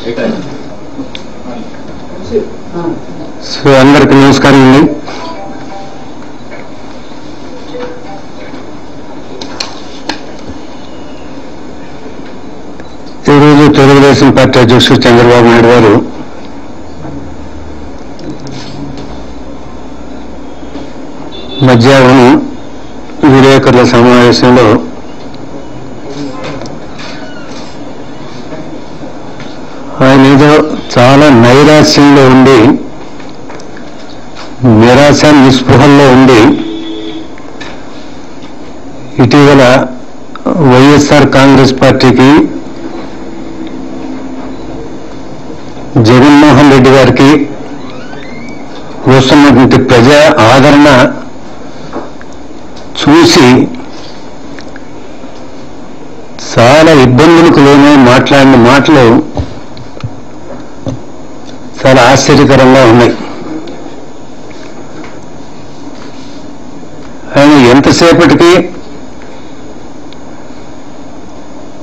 So అందరికీ నమస్కారం అండి. ఈరోజు తెలుగుదేశం పార్టీ అధ్యక్షుడు చంద్రబాబు నాయుడు గారు మధ్యాహ్నం విలేకరుల సమావేశంలో ఆయన ఏదో చాలా నైరాశ్యంలో ఉండి, నిరాశ నిస్పృహల్లో ఉండి ఇటీవల వైఎస్ఆర్ కాంగ్రెస్ పార్టీకి జగన్మోహన్ రెడ్డి గారికి వస్తున్నటువంటి ప్రజా ఆదరణ చూసి చాలా ఇబ్బందులకు లోనే మాట్లాడిన మాటలు చాలా ఆశ్చర్యకరంగా ఉన్నాయి. ఆయన ఎంతసేపటికి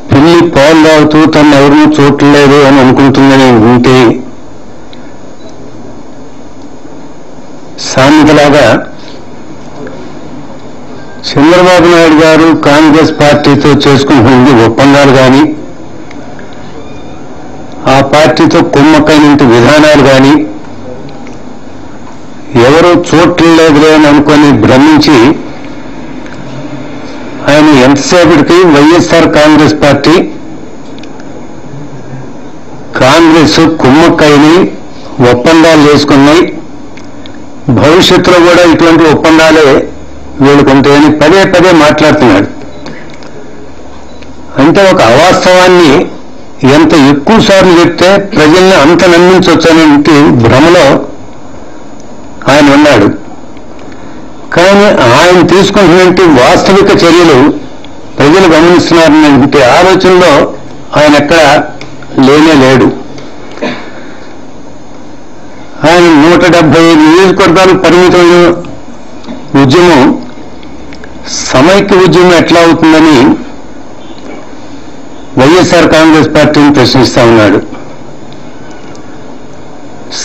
పిల్లి పాలు తాగుతూ తను ఎవరినూ చూడలేదు అని అనుకుంటుందని ఉంటే సామెతలాగా చంద్రబాబు నాయుడు గారు కాంగ్రెస్ పార్టీతో చేసుకుంటున్న ఒప్పందాలు కానీ, ఆ పార్టీతో కుమ్మక్కైన విధానాలు కానీ ఎవరూ చూడలేదులే అని అనుకొని భ్రమించి ఆయన ఎంతసేపటికి వైఎస్ఆర్ కాంగ్రెస్ పార్టీ కాంగ్రెస్ కుమ్మక్కైని ఒప్పందాలు చేసుకున్నాయి, భవిష్యత్తులో కూడా ఇటువంటి ఒప్పందాలే వీళ్ళకుంటాయని పదే పదే మాట్లాడుతున్నాడు. అంటే ఒక అవాస్తవాన్ని ఎంత ఎక్కువ సార్లు చెప్తే ప్రజల్ని అంత నమ్మించవచ్చనే భ్రమలో ఆయన ఉన్నాడు. కానీ ఆయన తీసుకుంటున్నటువంటి వాస్తవిక చర్యలు ప్రజలు గమనిస్తున్నారనే ఆలోచనలో ఆయన ఎక్కడ లేనే లేడు. ఆయన 175 నియోజకవర్గాలకు పరిమితమైన ఉద్యమం సమైక్య ఉద్యమం ఎట్లా అవుతుందని వైఎస్ఆర్ కాంగ్రెస్ పార్టీని ప్రశ్నిస్తా ఉన్నాడు.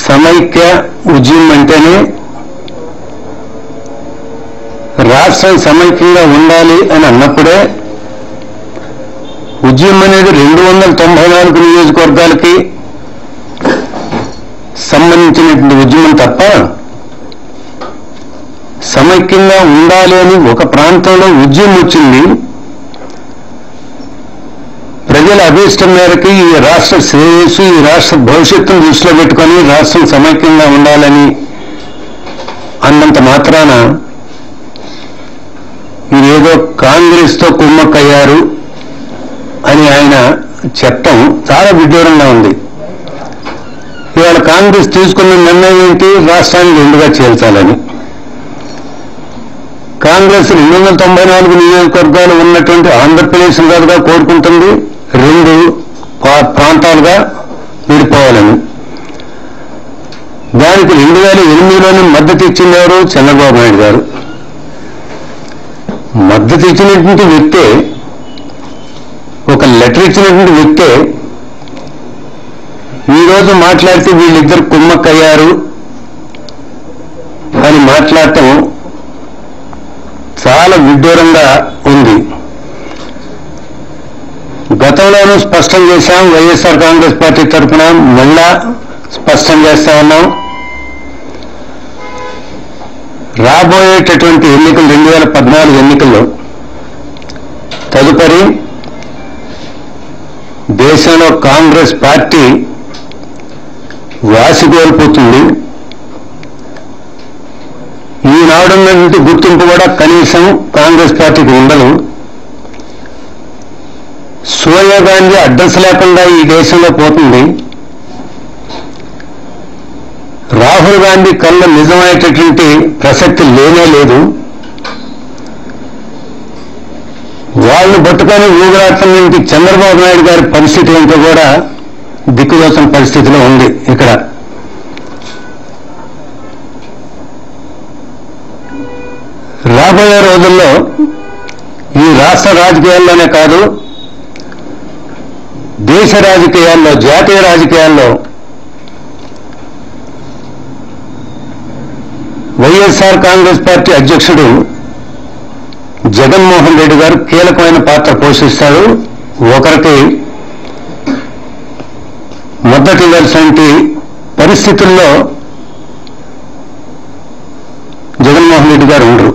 సమైక్య ఉద్యమం అంటేనే రాష్ట్రం సమైక్యంగా ఉండాలి అని అన్నప్పుడే ఉద్యమం అనేది 294 నియోజకవర్గాలకి సంబంధించినటువంటి ఉద్యమం తప్ప సమైక్యంగా ఉండాలి అని ఒక ప్రాంతంలో ఉద్యమం వచ్చింది. ప్రజల అభీష్టం మేరకు ఈ రాష్ట్ర శ్రేయస్సు, ఈ రాష్ట్ర భవిష్యత్తును దృష్టిలో పెట్టుకొని రాష్ట్రం సమైక్యంగా ఉండాలని అన్నంత మాత్రాన ఇదేదో కాంగ్రెస్తో కుమ్మక్కయ్యారు అని ఆయన చెప్పడం చాలా విడ్డూరంగా ఉంది. ఇవాళ కాంగ్రెస్ తీసుకున్న నిర్ణయం ఏంటి? రాష్ట్రాన్ని రెండుగా చేల్చాలని. కాంగ్రెస్ 294 నియోజకవర్గాలు ఉన్నటువంటి ఆంధ్రప్రదేశ్ కాదుగా కోరుకుంటుంది, 2 ప్రాంతాలుగా విడిపోవాలని. దానికి 2008లోనే మద్దతు ఇచ్చింది ఎవరు? చంద్రబాబు నాయుడు గారు. మద్దతు ఇచ్చినటువంటి వ్యక్తే, ఒక లెటర్ ఇచ్చినటువంటి వ్యక్తే ఈరోజు మాట్లాడితే వీళ్ళిద్దరు కుమ్మక్కయ్యారు అని మాట్లాడటం చాలా విడ్డూరంగా ఉంది. గతంలోనూ స్పష్టం చేశాం, వైఎస్ఆర్ కాంగ్రెస్ పార్టీ తరఫున మళ్ళా స్పష్టం చేస్తా ఉన్నాం. రాబోయేటటువంటి ఎన్నికలు 2014 ఎన్నికల్లో తదుపరి దేశంలో కాంగ్రెస్ పార్టీ వాసి కోల్పోతుంది. ఈనాడున్నటువంటి గుర్తింపు కూడా కనీసం కాంగ్రెస్ పార్టీకి ఉండదు. సోనియా గాంధీ అడ్రస్ లేకుండా ఈ దేశంలో పోతుంది. రాహుల్ గాంధీ కళ్ళ నిజమయ్యేటటువంటి ప్రసక్తి లేనే లేదు. వాళ్ళు పట్టుకొని ఊగులాడుతున్న చంద్రబాబు నాయుడు గారి పరిస్థితి ఏంటో కూడా దిక్కుదోచన పరిస్థితిలో ఉంది. ఇక్కడ రాబోయే రోజుల్లో ఈ రాష్ట్ర రాజకీయాల్లోనే కాదు దేశ రాజకీయాల్లో, జాతీయ రాజకీయాల్లో వైఎస్ఆర్ కాంగ్రెస్ పార్టీ అధ్యక్షుడు జగన్మోహన్ రెడ్డి గారు కీలకమైన పాత్ర పోషిస్తారు. ఒకరికి మద్దతు ఇవ్వాల్సిన పరిస్థితుల్లో జగన్మోహన్ రెడ్డి గారు ఉండరు.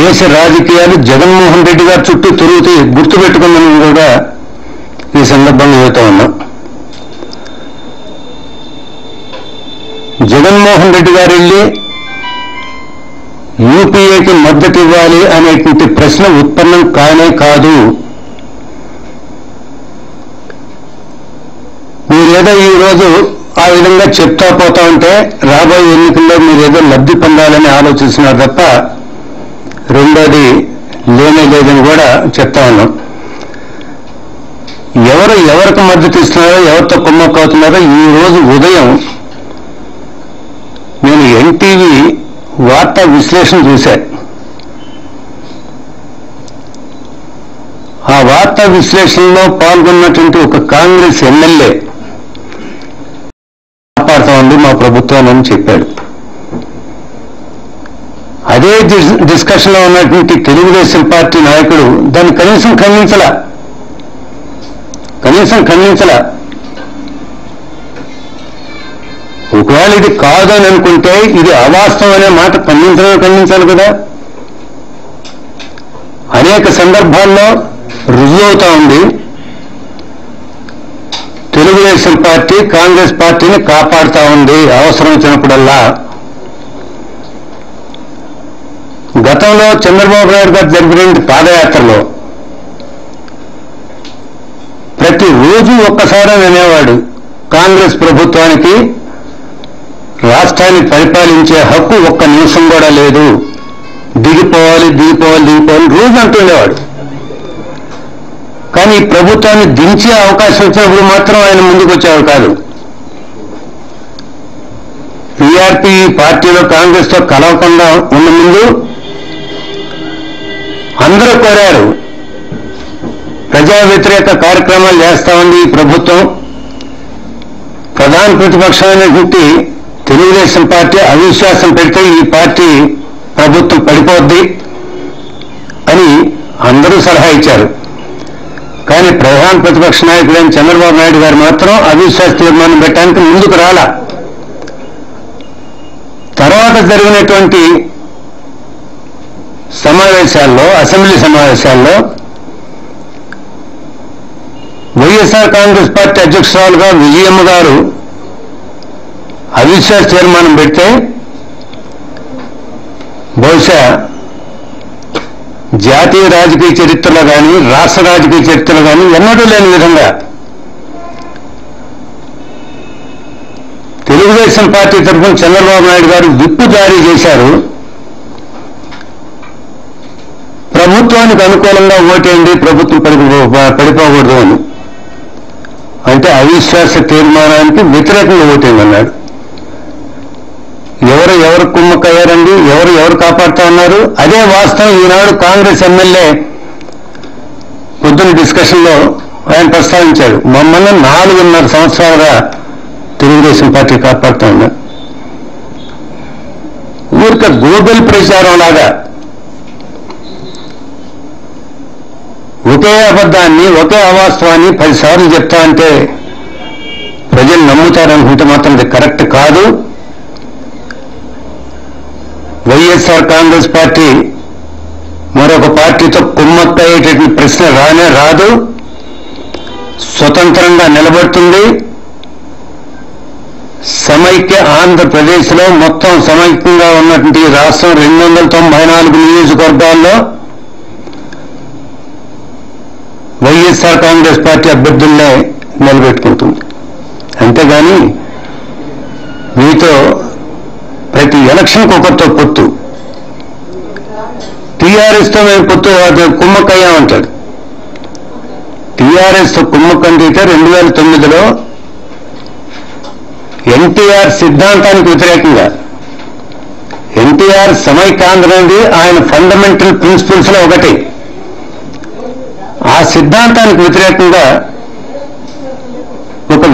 దేశ రాజకీయాలు జగన్మోహన్ రెడ్డి గారు చుట్టూ తిరుగుతూ గుర్తుపెట్టుకుందని కూడా ఈ సందర్భంగా చెబుతా ఉన్నాం. జగన్మోహన్ రెడ్డి గారు వెళ్ళి యూపీఏకి మద్దతు ఇవ్వాలి అనేటువంటి ప్రశ్న ఉత్పన్నం కానే కాదు. మీరేదో ఈరోజు ఆ విధంగా చెప్తా పోతా ఉంటే రాబోయే ఎన్నికల్లో మీరేదో లబ్ధి పొందాలని ఆలోచిస్తున్నారు తప్ప రెండోది లేనే లేదని కూడా చెప్తా ఉన్నాం. ఎవరికి మద్దతు ఇస్తున్నారో, ఎవరితో కుమ్మక్కు అవుతున్నారో ఈ రోజు ఉదయం నేను ఎన్టీవీ వార్తా విశ్లేషణ చూశాను. ఆ వార్తా విశ్లేషణలో పాల్గొన్నటువంటి ఒక కాంగ్రెస్ ఎమ్మెల్యే కాపాడుతా ఉంది మా ప్రభుత్వాన్ని అని చెప్పాడు. అదే డిస్కషన్ లో ఉన్నటువంటి తెలుగుదేశం పార్టీ నాయకుడు దాన్ని కనీసం ఖండించలా. ఒకవేళ ఇది కాదని అనుకుంటే ఇది అవాస్తవం అనే మాట ఖండించాలి కదా. అనేక సందర్భాల్లో రుజువు అవుతా ఉంది. తెలుగుదేశం పార్టీ కాంగ్రెస్ పార్టీని కాపాడుతా ఉంది అవసరం వచ్చినప్పుడల్లా. గతంలో చంద్రబాబు నాయుడు గారు జరిపిన పాదయాత్రలో ప్రతిరోజు ఒక్కసారి అనేవాడు, కాంగ్రెస్ ప్రభుత్వానికి రాష్ట్రాన్ని పరిపాలించే హక్కు ఒక్క నిమిషం కూడా లేదు, దిగిపోవాలి రోజు అంటుండేవాడు. కానీ ఈ ప్రభుత్వాన్ని దించే అవకాశం వచ్చినప్పుడు మాత్రం ఆయన ముందుకు వచ్చేవాడు కాదు. టీఆర్పీ పార్టీలో కాంగ్రెస్ తో కలవకుండా ఉన్న ముందు అందరూ కోరారు, ప్రజా వ్యతిరేక కార్యక్రమాలు చేస్తా ఉంది ఈ ప్రభుత్వం, ప్రధాన ప్రతిపక్షమైనటువంటి తెలుగుదేశం పార్టీ అవిశ్వాసం పెడితే ఈ పార్టీ ప్రభుత్వం పడిపోద్ది అని అందరూ సలహా ఇచ్చారు. కానీ ప్రధాన ప్రతిపక్ష నాయకుడైన చంద్రబాబు నాయుడు గారు మాత్రం అవిశ్వాస తీర్మానం పెట్టడానికి ముందుకు రాలా. తర్వాత జరిగినటువంటి సమావేశాల్లో, అసెంబ్లీ సమావేశాల్లో వైఎస్ఆర్ కాంగ్రెస్ పార్టీ అధ్యక్షురాలుగా విజయమ్మ గారు అవిశ్వాస తీర్మానం పెడితే బహుశా జాతీయ రాజకీయ చరిత్రలో కానీ రాష్ట్ర రాజకీయ చరిత్రలో కానీ ఎన్నడూ లేని విధంగా తెలుగుదేశం పార్టీ తరఫున చంద్రబాబు నాయుడు గారు విప్పు జారీ చేశారు. ప్రభుత్వానికి అనుకూలంగా ఓటేయండి, ప్రభుత్వం పడిపోకూడదు అని. అంటే అవిశ్వాస తీర్మానానికి వ్యతిరేకంగా ఓటేయండి అన్నాడు. ఎవరు కుమ్మక్కయ్యారండి, ఎవరు కాపాడుతా ఉన్నారు? అదే వాస్తవం ఈనాడు కాంగ్రెస్ ఎమ్మెల్యే పొద్దున్న డిస్కషన్ లో ఆయన ప్రస్తావించాడు. మమ్మల్ని 4.5 సంవత్సరాలుగా తెలుగుదేశం పార్టీ కాపాడుతూ ఉన్నారు. ఊరిక గూగుల్ ప్రచారం లాగా ఒకే అబద్ధాన్ని, ఒకే అవాస్తవాన్ని 10 సార్లు చెప్తా అంటే ప్రజలు నమ్ముతారనుకుంటే మాత్రం అది కరెక్ట్ కాదు. వైఎస్ఆర్ కాంగ్రెస్ పార్టీ మరొక పార్టీతో కుమ్మక్కయ్యేటటువంటి ప్రశ్న రానే రాదు. స్వతంత్రంగా నిలబడుతుంది. సమైక్య ఆంధ్రప్రదేశ్లో మొత్తం సమైక్యంగా ఉన్నటువంటి రాష్ట్రం 294 నియోజకవర్గాల్లో వైఎస్ఆర్ కాంగ్రెస్ పార్టీ అభ్యర్థుల్నే నిలబెట్టుకుంటుంది. అంతేగాని మీతో ప్రతి ఎలక్షన్కి ఒకరితో పొత్తు, టీఆర్ఎస్తో మేము పొత్తు కుమ్మక్కయ్యామంటాడు. టీఆర్ఎస్తో కుమ్మక్కంటే 2009లో ఎన్టీఆర్ సిద్ధాంతానికి వ్యతిరేకంగా, ఎన్టీఆర్ సమైక్యాంధ్ర అనేది ఆయన ఫండమెంటల్ ప్రిన్సిపల్స్ లో ఒకటి. ఆ సిద్ధాంతానికి వ్యతిరేకంగా ఒక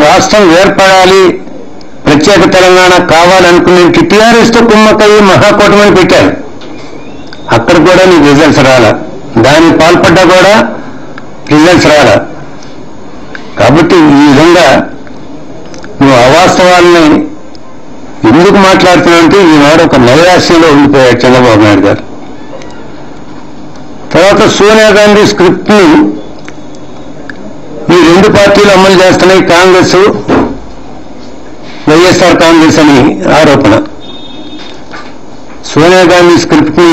రాష్ట్రం ఏర్పడాలి, ప్రత్యేక తెలంగాణ కావాలనుకునే టీఆర్ఎస్తో కుమ్మక్కయ్యి మహాకూటమిని పెట్టారు. అక్కడ కూడా నీకు రిజల్ట్స్ రాలా, దానికి పాల్పడ్డా కూడా రిజల్ట్స్ రాలా. కాబట్టి ఈ విధంగా నువ్వు అవాస్తవాలని ఎందుకు మాట్లాడుతున్నావంటే ఈనాడు ఒక నైరాశ్యంలో ఉండిపోయాడు చంద్రబాబు నాయుడు గారు. తర్వాత సోనియా గాంధీ స్క్రిప్ట్ ని ఈ రెండు పార్టీలు అమలు చేస్తున్నాయి, కాంగ్రెస్ వైఎస్ఆర్ కాంగ్రెస్ అని ఆరోపణ. సోనియా గాంధీ స్క్రిప్ట్ ని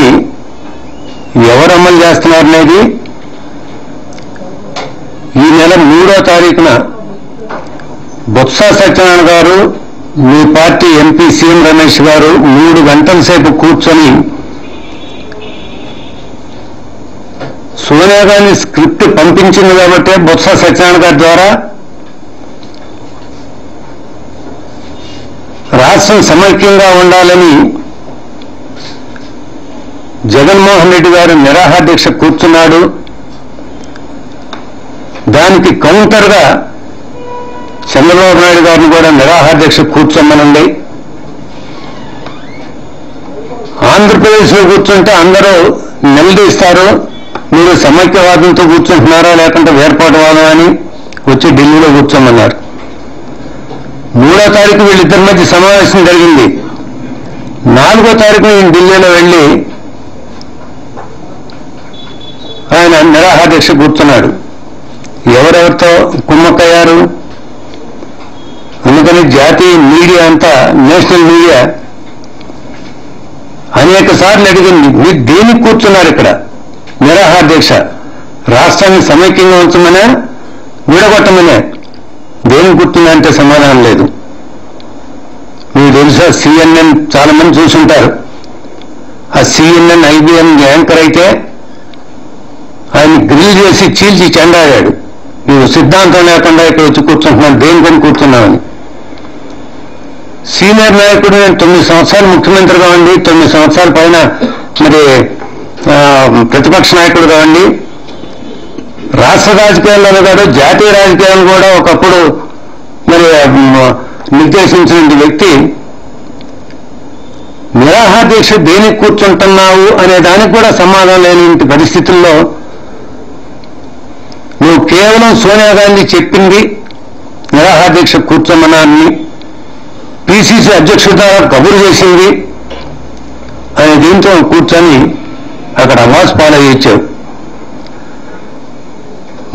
ఎవరు అమలు చేస్తున్నారనేది ఈ నెల 3వ తారీఖున బొత్స సత్యనారాయణ గారు, మీ పార్టీ ఎంపీ సీఎం రమేష్ గారు 3 గంటల సేపు కూర్చొని సోనియా గాంధీ స్క్రిప్ట్ పంపించింది కాబట్టి బొత్స సత్యనారాయణ గారి ద్వారా రాష్ట్రం సమైక్యంగా ఉండాలని జగన్మోహన్ రెడ్డి గారు నిరాహార దీక్ష కూర్చున్నాడు. దానికి కౌంటర్గా చంద్రబాబు నాయుడు గారిని కూడా నిరాహార దీక్ష కూర్చోమనండి. ఆంధ్రప్రదేశ్లో కూర్చుంటే అందరూ నిలదీస్తారు, మీరు సమైక్యవాదంతో కూర్చుంటున్నారా లేకుంటే వేర్పాటువాదం అని వచ్చి ఢిల్లీలో కూర్చోమన్నారు. 3వ తారీఖు వీళ్ళిద్దరి మధ్య సమావేశం జరిగింది. 4వ తారీఖు ఈయన ఢిల్లీలో వెళ్ళి ఆయన నిరాహార దీక్ష కూర్చున్నాడు. ఎవరెవరితో కుమ్మక్కయ్యారు? అందుకని జాతీయ మీడియా అంతా, నేషనల్ మీడియా అనేక సార్లు అడిగింది, మీరు దేనికి కూర్చున్నారు ఇక్కడ నిరాహార దీక్ష? రాష్ట్రాన్ని సమైక్యంగా ఉంచమనే విడగొట్టమనే? దేనికి కూర్చున్నారంటే సమాధానం లేదు. మీకు తెలుసా, CNN చాలా మంది చూసుంటారు. ఆ CNN IBM యాంకర్ అయితే ఆయన గ్రిల్ చేసి చీల్చి చెండాడాడు, నువ్వు సిద్ధాంతం లేకుండా ఇక్కడ వచ్చి కూర్చుంటున్నాను, దేనికని కూర్చున్నామని. సీనియర్ నాయకుడు, నేను 9 సంవత్సరాలు ముఖ్యమంత్రిగా ఉండి 9 సంవత్సరాల పైన మరి ప్రతిపక్ష నాయకుడు కావండి, రాష్ట్ర రాజకీయాల్లో కాదు జాతీయ రాజకీయాలు కూడా ఒకప్పుడు మరి నిర్దేశించిన వ్యక్తి నిరాహార దీక్ష దేనికి కూర్చుంటున్నావు అనే దానికి కూడా సమాధానం లేని పరిస్థితుల్లో నువ్వు కేవలం సోనియా గాంధీ చెప్పింది నిరాహార దీక్ష కూర్చోమన్నాన్ని PCC అధ్యక్షుడి ద్వారా కబురు చేసింది అనే దీంతో కూర్చొని అక్కడ అవాజ్ పాలయ్యొచ్చావు.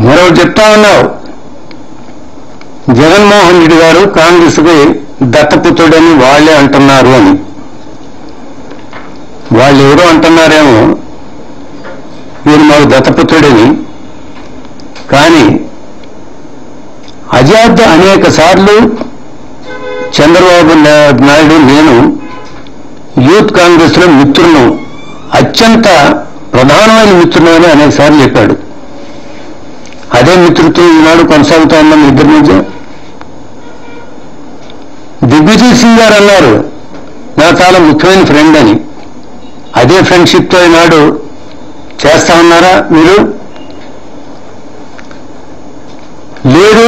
మరొకటి చెప్తా ఉన్నావు, జగన్మోహన్ రెడ్డి గారు కాంగ్రెస్కి దత్తపుత్రుడని వాళ్లే అంటున్నారు అని. వాళ్ళు ఎవరో అంటున్నారేమో వీరు మాకు దత్తపుత్రుడని, కానీ అజాద్ అనేక సార్లు చంద్రబాబు నాయుడు నేను యూత్ కాంగ్రెస్ లో మిత్రులను, అత్యంత ప్రధానమైన మిత్రులు అని అనేక సార్లు చెప్పాడు. అదే మిత్రత్వం ఈనాడు కొనసాగుతా ఉన్నాం ఇద్దరి మధ్య. దిగ్విజయ్ సింగ్ గారు అన్నారు నా చాలా ముఖ్యమైన ఫ్రెండ్ అని. అదే ఫ్రెండ్షిప్తో ఈనాడు చేస్తా ఉన్నారా మీరు? లేదు.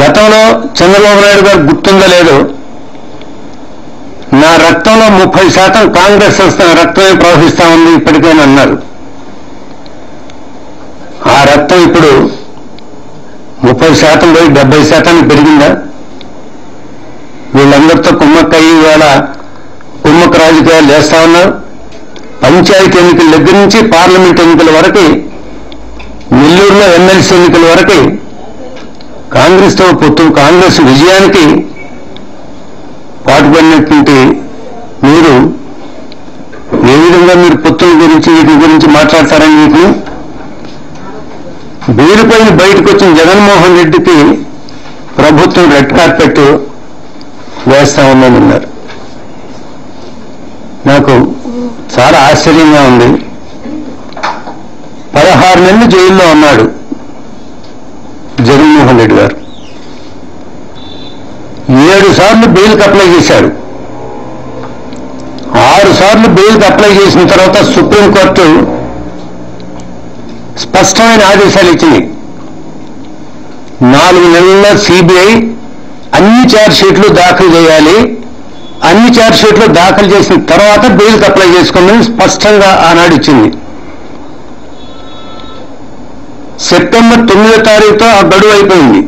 గతంలో చంద్రబాబు నాయుడు గారు గుర్తుందో లేదో, నా రక్తంలో 30% కాంగ్రెస్ రక్తమే ప్రవహిస్తా ఉంది ఇప్పటికైనా అన్నారు. ఆ రక్తం ఇప్పుడు 30% పోయి 70% పెరిగిందా? వీళ్ళందరితో కుమ్మక్కయ్యి ఇవాళ కుమ్మక్క రాజకీయాలు చేస్తా ఉన్నారు. పంచాయతీ ఎన్నికల దగ్గర నుంచి పార్లమెంట్ ఎన్నికల వరకు, నెల్లూరులో ఎమ్మెల్సీ ఎన్నికల వరకు కాంగ్రెస్తో పొత్తు, కాంగ్రెస్ విజయానికి పాటుపడినటువంటి మీరు ఏ విధంగా మీరు పొత్తుల గురించి వీటి గురించి మాట్లాడతారని మీకు బీరుపైన బయటకు వచ్చిన జగన్మోహన్ రెడ్డికి ప్రభుత్వం రెడ్ కార్పెట్ వేస్తా ఉందని అన్నారు. నాకు చాలా ఆశ్చర్యంగా ఉంది. 16 నెలలు జైల్లో ఉన్నాడు జగన్మోహన్ రెడ్డి గారు. 7 సార్లు బెయిల్కి అప్లై చేశాడు. 6 సార్లు బెయిల్కి అప్లై చేసిన తర్వాత సుప్రీంకోర్టు స్పష్టమైన ఆదేశాలు ఇచ్చింది. 4 నెలల్లో సిబిఐ అన్ని ఛార్జ్ షీట్లు దాఖలు చేయాలి, అన్ని ఛార్జ్ షీట్లు దాఖలు చేసిన తర్వాత బెయిల్కి అప్లై చేసుకోమని స్పష్టంగా ఆనాడు ఇచ్చింది. సెప్టెంబర్ 9వ తారీఖుతో ఆ గడువు అయిపోయింది.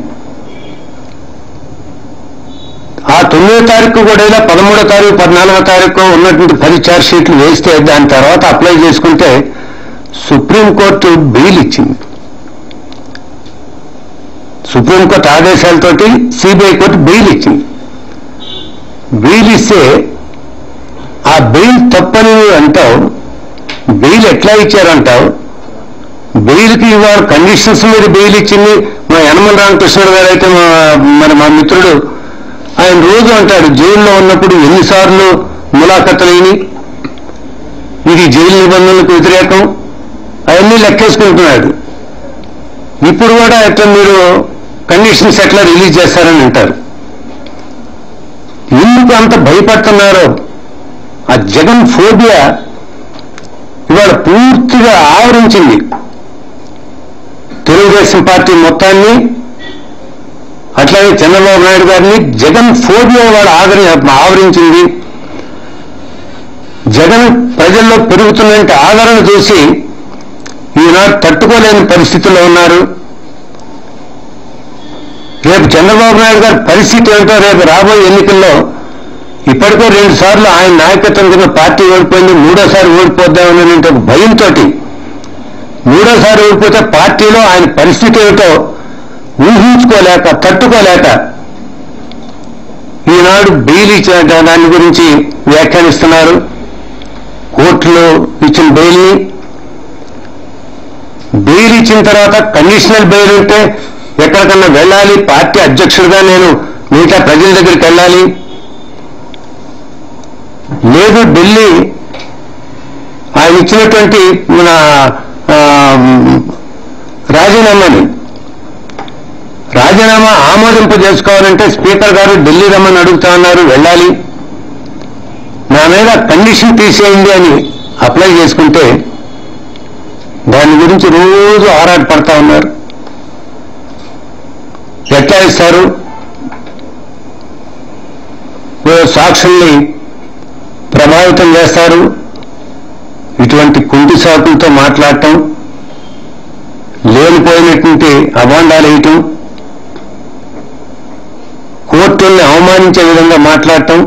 ఆ 9వ తారీఖు కూడా ఇలా 13వ తారీఖు 14వ తారీఖు ఉన్నటువంటి 10 ఛార్జ్ షీట్లు వేస్తే దాని తర్వాత అప్లై చేసుకుంటే సుప్రీంకోర్టు బెయిల్ ఇచ్చింది. సుప్రీంకోర్టు ఆదేశాలతోటి సిబిఐ కోర్టు బెయిల్ ఇచ్చింది. బెయిల్ ఇస్తే ఆ బెయిల్ తప్పని అంటావు, బెయిల్ ఎట్లా ఇచ్చారంటావు? బెయిల్కి ఇవాళ కండిషన్స్ మీద బెయిల్ ఇచ్చింది. మా యనమల రామకృష్ణుడు గారు అయితే మా మిత్రుడు ఆయన రోజు అంటాడు, జైల్లో ఉన్నప్పుడు ఎన్నిసార్లు ములాఖతులైని, ఇది జైలు నిబంధనలకు వ్యతిరేకం, అవన్నీ లెక్కేసుకుంటున్నాడు. ఇప్పుడు కూడా ఎట్లా మీరు కండిషన్స్ ఎట్లా రిలీజ్ చేస్తారని అంటారు. ఎందుకు అంత భయపడుతున్నారో ఆ జగన్ ఫోబియా ఇవాళ పూర్తిగా ఆవరించింది తెలుగుదేశం పార్టీ మొత్తాన్ని, అట్లాగే చంద్రబాబు నాయుడు గారిని. జగన్ ఫోబియా ఇవాళ ఆవరించింది. జగన్ ప్రజల్లో పెరుగుతున్న ఆదరణ చూసి ఈనాడు తట్టుకోలేని పరిస్థితుల్లో ఉన్నారు. రేపు చంద్రబాబు నాయుడు గారి పరిస్థితి ఏంటో రేపు రాబోయే ఎన్నికల్లో, ఇప్పటికే 2 సార్లు ఆయన నాయకత్వం కింద పార్టీ ఓడిపోయింది, 3వసారి ఓడిపోద్దామనే ఒక భయంతో, 3వసారి ఓడిపోతే పార్టీలో ఆయన పరిస్థితి ఏమిటో ఊహించుకోలేక, తట్టుకోలేక ఈనాడు బెయిల్ ఇచ్చిన దాని గురించి వ్యాఖ్యానిస్తున్నారు. కోర్టులో ఇచ్చిన బెయిల్ని, బెయిల్ ఇచ్చిన తర్వాత కండిషనల్ బెయిల్ ఉంటే ఎక్కడికన్నా వెళ్ళాలి, పార్టీ అధ్యక్షుడిగా నేను మిగతా ప్రజల దగ్గరికి వెళ్ళాలి, లేదు ఢిల్లీ ఆయన ఇచ్చినటువంటి మన రాజీనామా ఆమోదింపు చేసుకోవాలంటే స్పీకర్ గారు ఢిల్లీ రమ్మని అడుగుతా ఉన్నారు, వెళ్ళాలి, నా మీద కండిషన్ తీసేయండి అని అప్లై చేసుకుంటే దాని గురించి రోజు ఆరాటపడతా ఉన్నారు. ఎట్లా ఇస్తారు? సాక్షుల్ని ప్రభావితం చేస్తారు, ఇటువంటి కుంటి సాకులతో మాట్లాడటం, లేనిపోయినటువంటి అభాండాలు వేయటం, కోర్టుల్ని అవమానించే విధంగా మాట్లాడటం,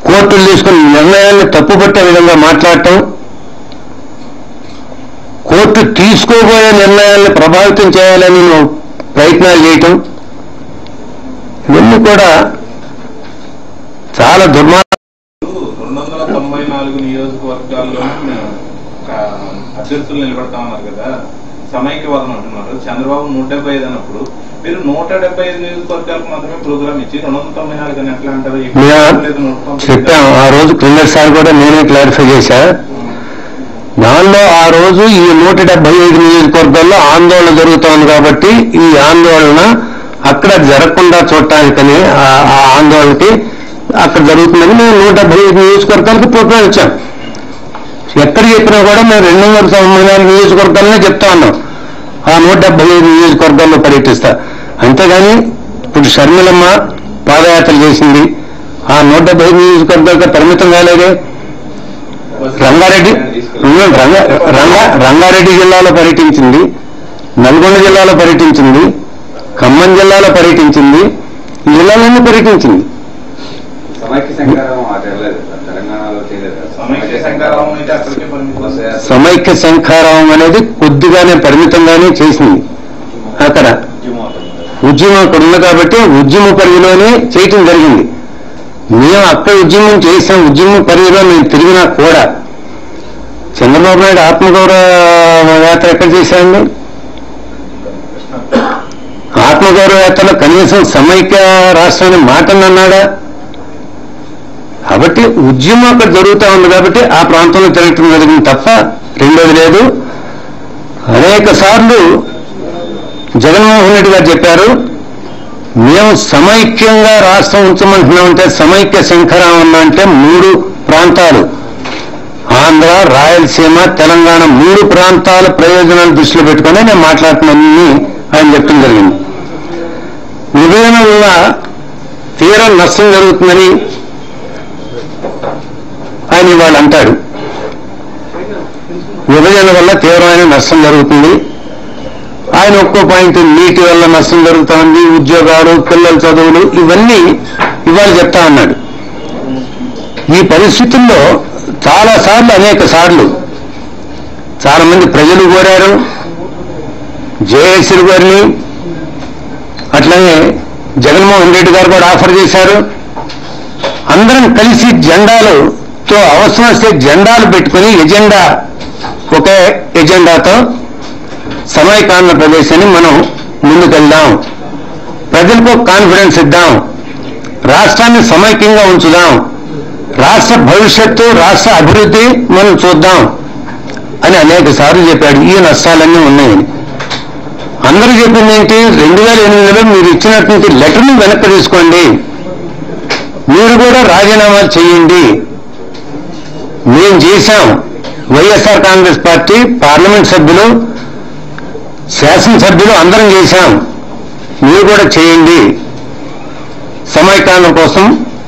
కోర్టులు తీసుకున్న నిర్ణయాన్ని తప్పుపట్టే విధంగా మాట్లాడటం, కోర్టు తీసుకోబోయే నిర్ణయాలను ప్రభావితం చేయాలని ప్రయత్నాలు చేయటం, ఇవన్నీ కూడా చాలా దుర్మార్గం. 294 నియోజకవర్గాల్లో అభ్యర్థులు నిలబడతామన్నారు కదా, సమైక్యవాదం అంటున్నారు. చంద్రబాబు 175 అన్నప్పుడు మీరు 175 నియోజకవర్గాలకు మాత్రమే ప్రోగ్రామ్ ఇచ్చి 294 అని ఎట్లా అంటారు? చెప్పాం ఆ రోజు, క్రిందసారి కూడా నేనే క్లారిఫై చేశా. దానిలో ఆ రోజు ఈ 175 నియోజకవర్గాల్లో ఆందోళన జరుగుతోంది కాబట్టి ఈ ఆందోళన అక్కడ జరగకుండా చూడటానికని ఆ ఆందోళనకి అక్కడ జరుగుతుందని మేము 175 నియోజకవర్గాలకు ప్రోగ్రాం ఇచ్చాం. ఎక్కడ చెప్పినా కూడా మేము 294 నియోజకవర్గాలనే చెప్తా ఉన్నాం. ఆ 175 నియోజకవర్గాల్లో పర్యటిస్తా. అంతేగాని ఇప్పుడు షర్మిలమ్మ పాదయాత్ర చేసింది, ఆ 175 నియోజకవర్గాలకు పరిమితం కాలేదే. రంగారెడ్డి జిల్లాలో పర్యటించింది, నల్గొండ జిల్లాలో పర్యటించింది, ఖమ్మం జిల్లాలో పర్యటించింది, ఈ జిల్లాలన్నీ పర్యటించింది. సమైక్య శంఖారావం అనేది కొద్దిగానే పరిమితంగానే చేసింది. అక్కడ ఉద్యమం అక్కడ ఉంది కాబట్టి ఉద్యమ పరిధిలోనే చేయటం జరిగింది. మేము అక్కడ ఉద్యమం చేసిన ఉద్యమ పరిధిలో మేము తిరిగినా కూడా చంద్రబాబు నాయుడు ఆత్మగౌరవ యాత్ర ఎక్కడ చేశారండి? ఆత్మగౌరవ యాత్రలో కనీసం సమైక్య రాష్ట్రాన్ని మాటని అన్నాడా? కాబట్టి ఉద్యమం అక్కడ జరుగుతూ ఉంది కాబట్టి ఆ ప్రాంతంలో తిరగటం జరిగింది తప్ప రెండోది లేదు. అనేక సార్లు జగన్మోహన్ రెడ్డి గారు చెప్పారు, మేము సమైక్యంగా రాష్ట్రం ఉంచమంటున్నామంటే సమైక్య శంఖరామన్న అంటే 3 ప్రాంతాలు ఆంధ్ర, రాయలసీమ, తెలంగాణ 3 ప్రాంతాల ప్రయోజనాలు దృష్టిలో పెట్టుకుని నేను మాట్లాడుతున్నానని ఆయన చెప్పడం జరిగింది. విభజన వల్ల తీవ్ర నష్టం జరుగుతుందని ఆయన ఇవాళ అంటాడు. విభజన వల్ల తీవ్రమైన నష్టం జరుగుతుంది. ఆయన ఒక్కో పాయింట్ నీటి వల్ల నష్టం జరుగుతుంది, ఉద్యోగాలు, పిల్లల చదువులు, ఇవన్నీ ఇవాళ చెప్తా అన్నాడు. ఈ పరిస్థితుల్లో అనేక సార్లు చాలా మంది ప్రజలు కోరారు, జేఏసీ గారిని, అట్లానే జగన్మోహన్ రెడ్డి గారు కూడా ఆఫర్ చేశారు. అందరం కలిసి జెండాలతో అవసరం వస్తే జెండాలు పెట్టుకుని ఒకే ఎజెండాతో సమైక్య ఆంధ్రప్రదేశ్ మనం ముందుకెళ్దాం, ప్రజలకు కాన్ఫిడెన్స్ ఇద్దాం, రాష్ట్రాన్ని సమైక్యంగా ఉంచుదాం, రాష్ట్ర భవిష్యత్తు, రాష్ట్ర అభివృద్ధి మనం చూద్దాం అని అనేక సార్లు చెప్పాడు. ఈ నష్టాలన్నీ ఉన్నాయని అందరూ చెప్పింది ఏంటి? 2008లో మీరు ఇచ్చినటువంటి లెటర్ని వెనక్కి తీసుకోండి, మీరు కూడా రాజీనామాలు చేయండి. మేము చేశాం, వైఎస్ఆర్ కాంగ్రెస్ పార్టీ పార్లమెంట్ సభ్యులు, శాసనసభ్యులు అందరం చేశాం, మీరు కూడా చేయండి, సమైక్యాంధ్ర కోసం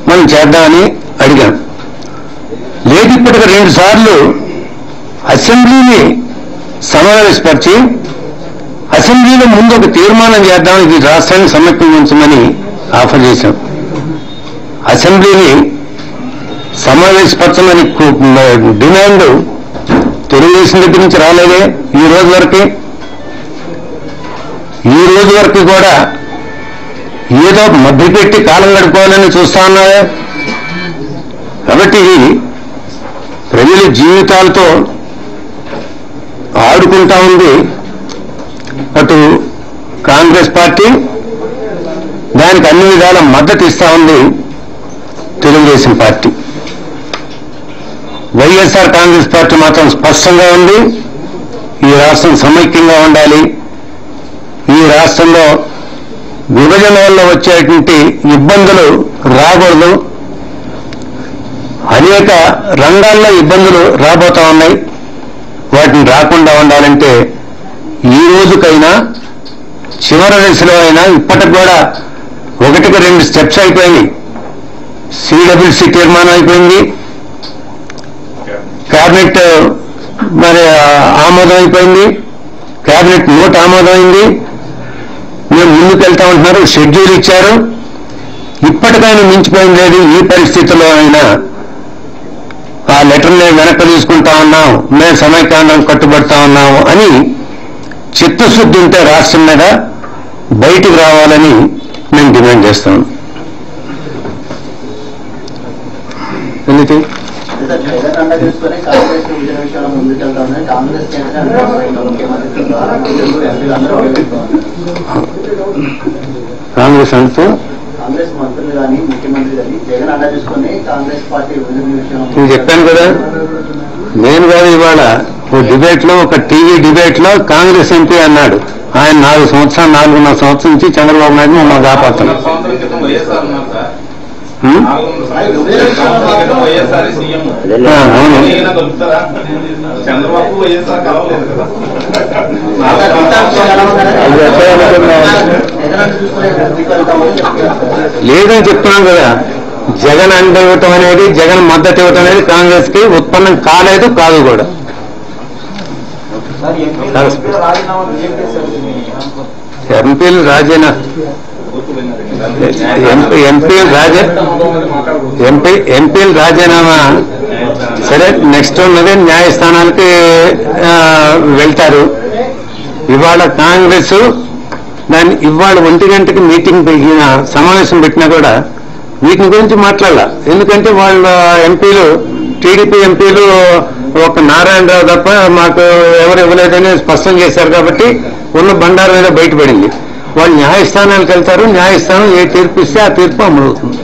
మనం చేద్దామని అడిగాం. లేదు, ఇప్పటికి 2 సార్లు అసెంబ్లీని సమావేశపరిచి అసెంబ్లీలో ముందు ఒక తీర్మానం చేద్దాం, ఇది రాష్ట్రాన్ని సమైక్యంగా ఉంచమని ఆఫర్ చేశాం. అసెంబ్లీని సమావేశపరచమని డిమాండ్ తెలుగుదేశం దగ్గర నుంచి రాలేదే ఈ రోజు వరకు కూడా ఏదో మభ్యపెట్టి కాలం గడుపుకోవాలని చూస్తా ఉన్నాయా? కాబట్టి ప్రజల జీవితాలతో ఆడుకుంటా ఉంది అటు కాంగ్రెస్ పార్టీ, దానికి అన్ని విధాల మద్దతు ఇస్తా ఉంది తెలుగుదేశం పార్టీ. వైఎస్ఆర్ కాంగ్రెస్ పార్టీ మాత్రం స్పష్టంగా ఉంది, ఈ రాష్ట్రం సమైక్యంగా ఉండాలి, ఈ రాష్ట్రంలో విభజన వల్ల వచ్చేటువంటి ఇబ్బందులు రాకూడదు, అనేక రంగాల్లో ఇబ్బందులు రాబోతా ఉన్నాయి, వాటిని రాకుండా ఉండాలంటే ఈ రోజుకైనా చివరి దశలో అయినా ఇప్పటికి కూడా 1-2 స్టెప్స్ అయిపోయినాయి. సిడబ్ల్యూసీ తీర్మానం అయిపోయింది, కేబినెట్ ఆమోదం అయిపోయింది, కేబినెట్ నోట్ ఆమోదం అయింది, మేము ముందుకెళ్తా ఉంటున్నారు, షెడ్యూల్ ఇచ్చారు. ఇప్పటికైనా మించిపోయింది లేదు. ఈ పరిస్థితుల్లో అయినా ఆ లెటర్ని వెనక్కి తీసుకుంటా ఉన్నాం, మేము సమైక్యాంధ్రం కట్టుబడతా ఉన్నాము అని చిత్తశుద్ధి ఉంటే రాష్ట్రం మీద బయటికి రావాలని మేము డిమాండ్ చేస్తాం. కాంగ్రెస్ అంటూ మంత్రులు కానీ ముఖ్యమంత్రి కానీ జగన్ అండ తీసుకొని కాంగ్రెస్ పార్టీ నేను చెప్పాను కదా, నేను కాదు ఇవాళ ఒక టీవీ డిబేట్ లో కాంగ్రెస్ ఎంపీ అన్నాడు, ఆయన 4.5 సంవత్సరం నుంచి చంద్రబాబు నాయుడు మమ్మల్ని కాపాడుతున్నారు. లేదని చెప్తున్నాను కదా, జగన్ అండ ఇవ్వటం అనేది, జగన్ మద్దతు ఇవ్వటం అనేది కాంగ్రెస్ కి ఉత్పన్నం కాలేదు, కాదు కూడా. ఎంపీలు రాజీనామా సరే, నెక్స్ట్ ఉన్నది న్యాయస్థానాలకి వెళ్తారు. ఇవాళ కాంగ్రెస్ ఇవాళ 1 గంటకి మీటింగ్ సమావేశం పెట్టినా కూడా వీటిని గురించి మాట్లాడాల. ఎందుకంటే వాళ్ళ ఎంపీలు, టీడీపీ ఎంపీలు ఒక నారాయణరావు తప్ప మాకు ఎవరు ఇవ్వలేదని స్పష్టం చేశారు. కాబట్టి ఉన్న బండారం మీద బయటపడింది. వాళ్ళు న్యాయస్థానాలకు వెళ్తారు, న్యాయస్థానం ఏ తీర్పు ఇస్తే ఆ తీర్పు అమలవుతుంది.